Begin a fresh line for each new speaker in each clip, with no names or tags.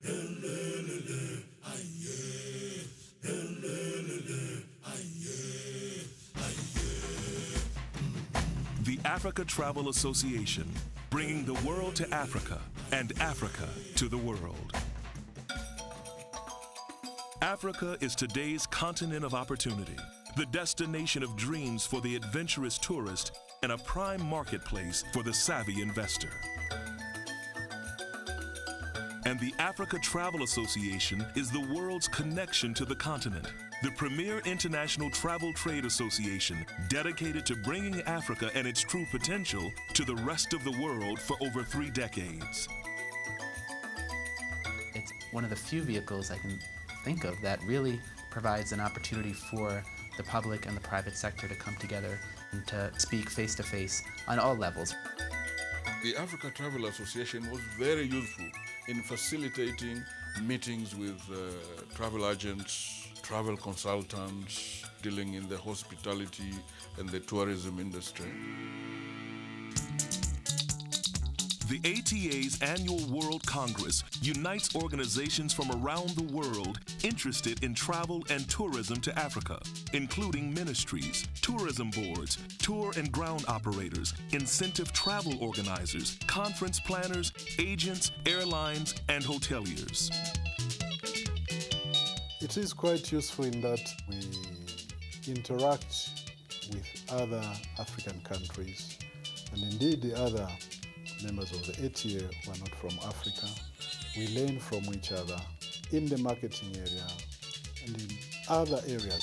The Africa Travel Association, bringing the world to Africa and Africa to the world. Africa is today's continent of opportunity, the destination of dreams for the adventurous tourist, and a prime marketplace for the savvy investor. And the Africa Travel Association is the world's connection to the continent, the premier international travel trade association dedicated to bringing Africa and its true potential to the rest of the world for over 3 decades.
It's one of the few vehicles I can think of that really provides an opportunity for the public and the private sector to come together and to speak face-to-face on all levels.
The Africa Travel Association was very useful in facilitating meetings with travel agents, travel consultants dealing in the hospitality and the tourism industry.
The ATA's annual World Congress unites organizations from around the world interested in travel and tourism to Africa, including ministries, tourism boards, tour and ground operators, incentive travel organizers, conference planners, agents, airlines, and hoteliers.
It is quite useful in that we interact with other African countries, and indeed the other members of the ATA who are not from Africa. We learn from each other in the marketing area and in other areas.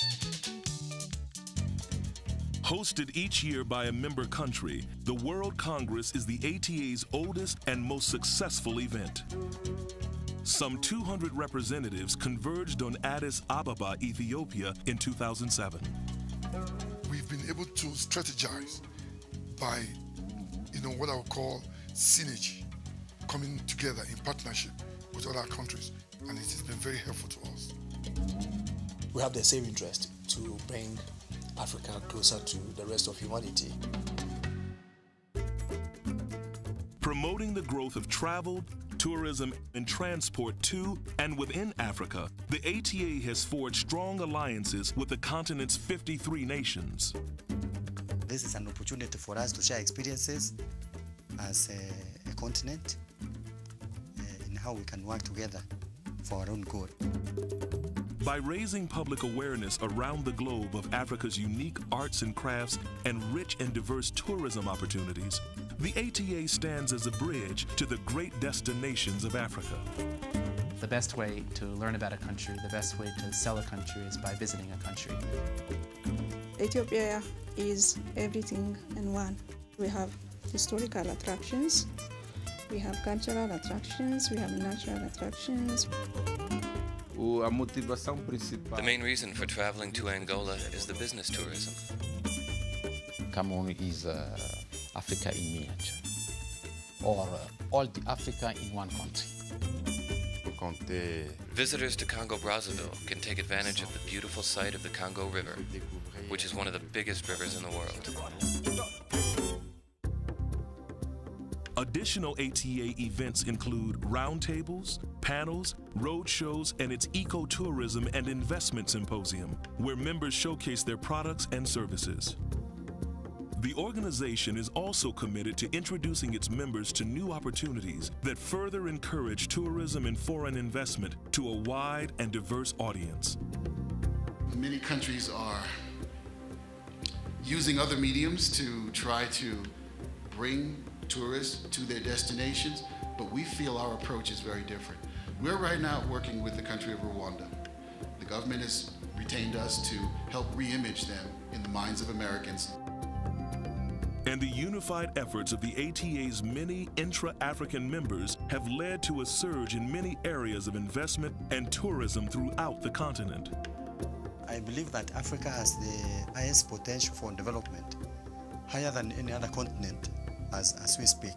Hosted each year by a member country, the World Congress is the ATA's oldest and most successful event. Some 200 representatives converged on Addis Ababa, Ethiopia in 2007.
We've been able to strategize by, what I would call synergy, coming together in partnership with other countries, and it has been very helpful to us.
We have the same interest to bring Africa closer to the rest of humanity.
Promoting the growth of travel, tourism, and transport to and within Africa, the ATA has forged strong alliances with the continent's 53 nations.
This is an opportunity for us to share experiences as a continent in how we can work together for our own good.
By raising public awareness around the globe of Africa's unique arts and crafts and rich and diverse tourism opportunities, the ATA stands as a bridge to the great destinations of Africa.
The best way to learn about a country, the best way to sell a country is by visiting a country.
Ethiopia is everything in one. We have historical attractions, we have cultural attractions, we have natural attractions.
The main reason for traveling to Angola is the business tourism.
Cameroon is Africa in miniature, or all the Africa in one country.
Visitors to Congo-Brazzaville can take advantage of the beautiful sight of the Congo River, which is one of the biggest rivers in the world.
Additional ATA events include roundtables, panels, road shows, and its ecotourism and investment symposium, where members showcase their products and services. The organization is also committed to introducing its members to new opportunities that further encourage tourism and foreign investment to a wide and diverse audience.
Many countries are using other mediums to try to bring tourists to their destinations, but we feel our approach is very different. We're right now working with the country of Rwanda. The government has retained us to help re-image them in the minds of Americans.
And the unified efforts of the ATA's many intra-African members have led to a surge in many areas of investment and tourism throughout the continent.
I believe that Africa has the highest potential for development, higher than any other continent as we speak.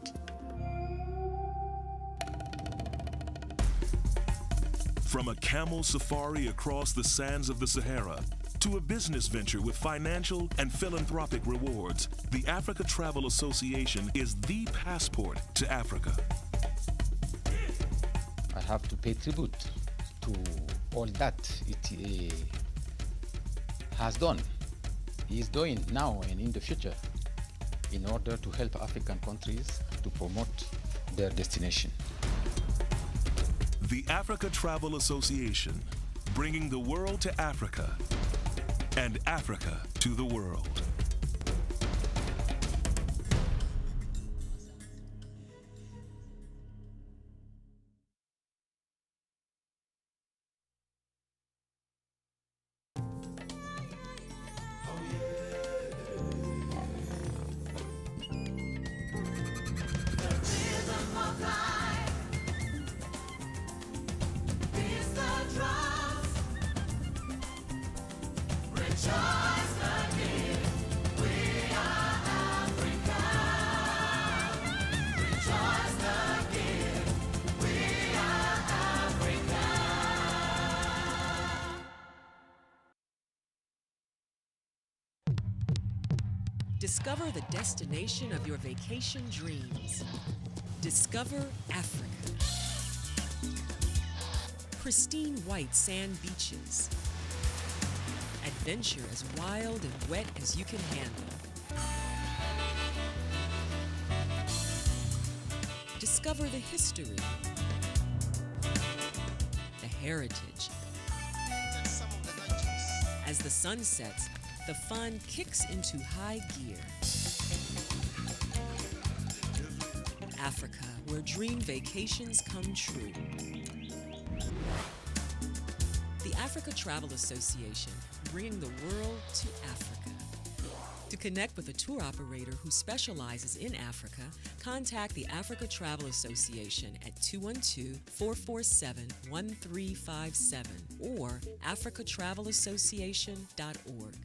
From a camel safari across the sands of the Sahara to a business venture with financial and philanthropic rewards, the Africa Travel Association is the passport to Africa.
I have to pay tribute to all that it has done, is doing now and in the future in order to help African countries to promote their destination.
The Africa Travel Association, bringing the world to Africa and Africa to the world.
Discover the destination of your vacation dreams. Discover Africa. Pristine white sand beaches. Adventure as wild and wet as you can handle. Discover the history, the heritage. As the sun sets, the fun kicks into high gear. Africa, where dream vacations come true. The Africa Travel Association, bringing the world to Africa. To connect with a tour operator who specializes in Africa, contact the Africa Travel Association at 212-447-1357 or africatravelassociation.org.